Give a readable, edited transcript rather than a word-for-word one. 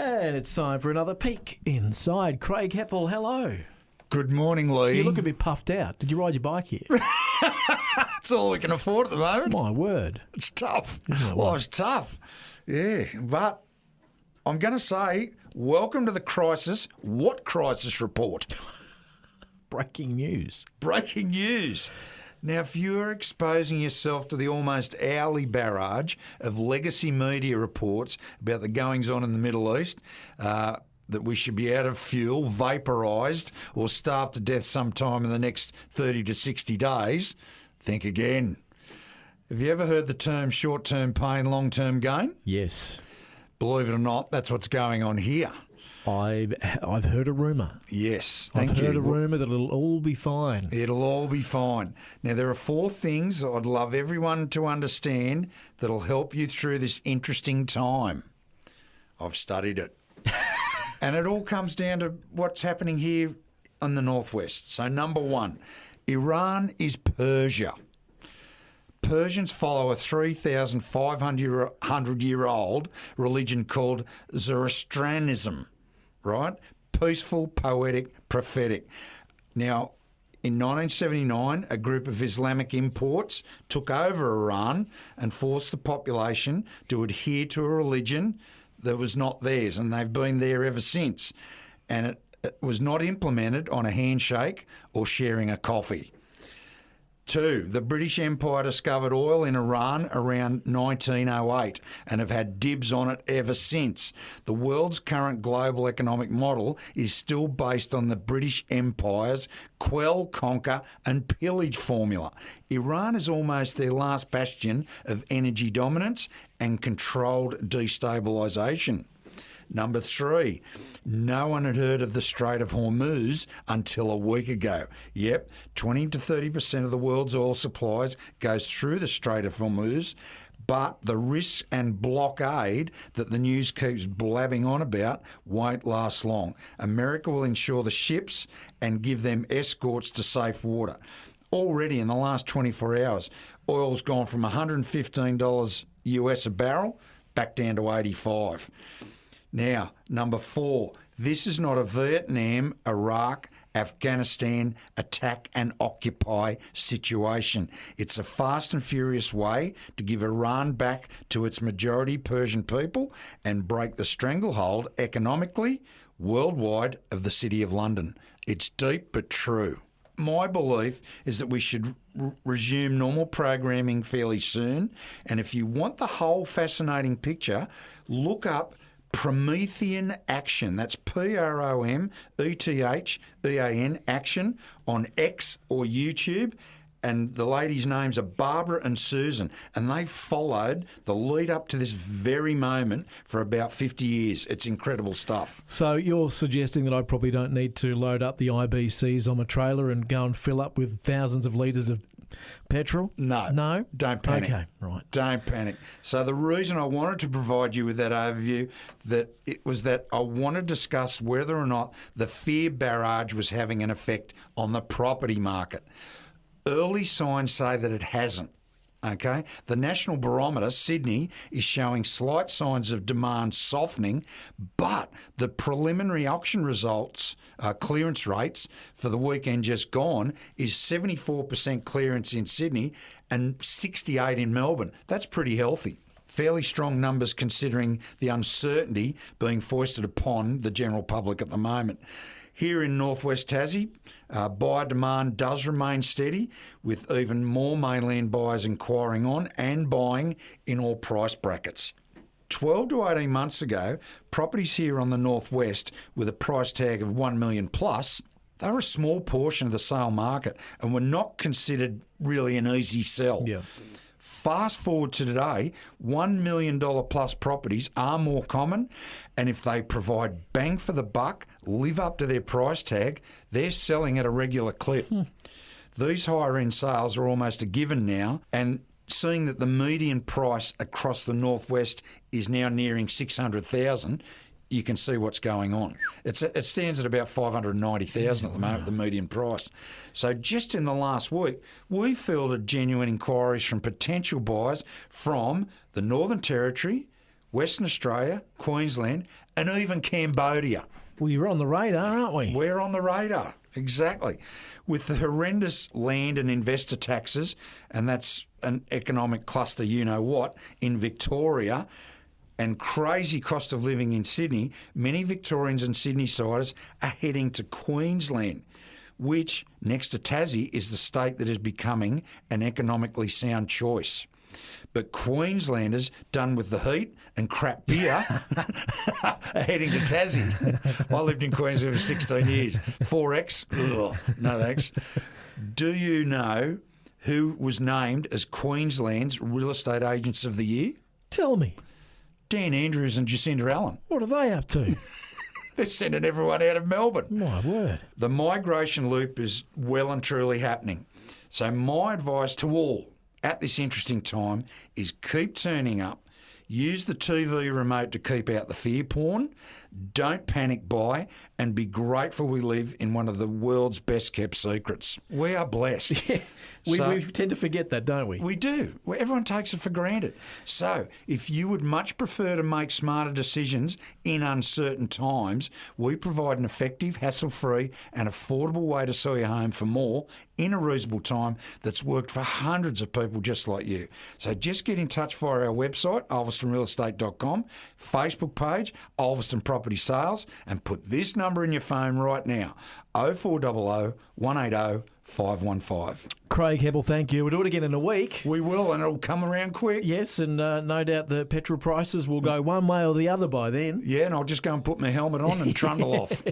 And it's time for another peek inside. Craig Heppell, hello. Good morning, Lee. You look a bit puffed out. Did you ride your bike here? It's all we can afford at the moment. My word. It's tough. Isn't it? Well, it's tough. Yeah, but I'm going to say, welcome to the crisis. What crisis report? Breaking news. Breaking news. Now, if you're exposing yourself to the almost hourly barrage of legacy media reports about the goings-on in the Middle East, that we should be out of fuel, vaporised, or starved to death sometime in the next 30 to 60 days, think again. Have you ever heard the term short-term pain, long-term gain? Yes. Believe it or not, that's what's going on here. I've heard a rumour. Yes, thank you. I've heard a rumour that it'll all be fine. It'll all be fine. Now, there are 4 things I'd love everyone to understand that'll help you through this interesting time. I've studied it. And it all comes down to what's happening here in the northwest. So, number 1, Iran is Persia. Persians follow a 3,500-year-old religion called Zoroastrianism, right? Peaceful, poetic, prophetic. Now, in 1979, a group of Islamic imports took over Iran and forced the population to adhere to a religion that was not theirs, and they've been there ever since. And it was not implemented on a handshake or sharing a coffee. 2, the British Empire discovered oil in Iran around 1908 and have had dibs on it ever since. The world's current global economic model is still based on the British Empire's quell, conquer and pillage formula. Iran is almost their last bastion of energy dominance and controlled destabilisation. Number 3, no one had heard of the Strait of Hormuz until a week ago. Yep, 20 to 30% of the world's oil supplies goes through the Strait of Hormuz, but the risks and blockade that the news keeps blabbing on about won't last long. America will ensure the ships and give them escorts to safe water. Already in the last 24 hours, oil's gone from $115 US a barrel back down to 85. Now, number 4, this is not a Vietnam, Iraq, Afghanistan attack and occupy situation. It's a fast and furious way to give Iran back to its majority Persian people and break the stranglehold economically, worldwide, of the City of London. It's deep but true. My belief is that we should resume normal programming fairly soon, and if you want the whole fascinating picture, look up Promethean Action. That's Promethean Action on X or YouTube. And the ladies' names are Barbara and Susan. And they followed the lead up to this very moment for about 50 years. It's incredible stuff. So you're suggesting that I probably don't need to load up the IBCs on my trailer and go and fill up with thousands of litres of petrol? No. No? Don't panic. Okay, right. Don't panic. So the reason I wanted to provide you with that overview was that I want to discuss whether or not the fear barrage was having an effect on the property market. Early signs say that it hasn't. Okay, the National Barometer, Sydney, is showing slight signs of demand softening, but the preliminary auction results, clearance rates for the weekend just gone is 74% clearance in Sydney and 68% in Melbourne. That's pretty healthy. Fairly strong numbers considering the uncertainty being foisted upon the general public at the moment. Here in northwest Tassie, buyer demand does remain steady, with even more mainland buyers inquiring on and buying in all price brackets. 12 to 18 months ago, properties here on the northwest with a price tag of $1 million plus, they were a small portion of the sale market and were not considered really an easy sell. Yeah. Fast forward to today, $1 million plus properties are more common, and if they provide bang for the buck, live up to their price tag, they're selling at a regular clip. These higher end sales are almost a given now, and seeing that the median price across the northwest is now nearing $600,000, you can see what's going on. It stands at about $590,000 at the moment, the median price. So just in the last week, we fielded genuine inquiries from potential buyers from the Northern Territory, Western Australia, Queensland, and even Cambodia. Well, you're on the radar, aren't we? We're on the radar, exactly. With the horrendous land and investor taxes, and that's an economic cluster, you know what, in Victoria, and crazy cost of living in Sydney, many Victorians and Sydney-siders are heading to Queensland, which, next to Tassie, is the state that is becoming an economically sound choice. But Queenslanders, done with the heat and crap beer, are heading to Tassie. I lived in Queensland for 16 years. 4X? Ugh, no thanks. Do you know who was named as Queensland's Real Estate Agents of the Year? Tell me. Dan Andrews and Jacinda Allen. What are they up to? They're sending everyone out of Melbourne. My word. The migration loop is well and truly happening. So my advice to all at this interesting time is keep turning up. Use the TV remote to keep out the fear porn. Don't panic buy, and be grateful we live in one of the world's best kept secrets. We are blessed. Yeah, we tend to forget that, don't we? We do. Everyone takes it for granted. So if you would much prefer to make smarter decisions in uncertain times, we provide an effective, hassle-free and affordable way to sell your home for more in a reasonable time that's worked for hundreds of people just like you. So just get in touch via our website, ulverstonrealestate.com, Facebook page, Ulverston Property Sales, and put this number in your phone right now, 0400 180 515. Craig Heppell, thank you. We'll do it again in a week. We will, and it'll come around quick. Yes, and no doubt the petrol prices will go one way or the other by then. Yeah, and I'll just go and put my helmet on and trundle off.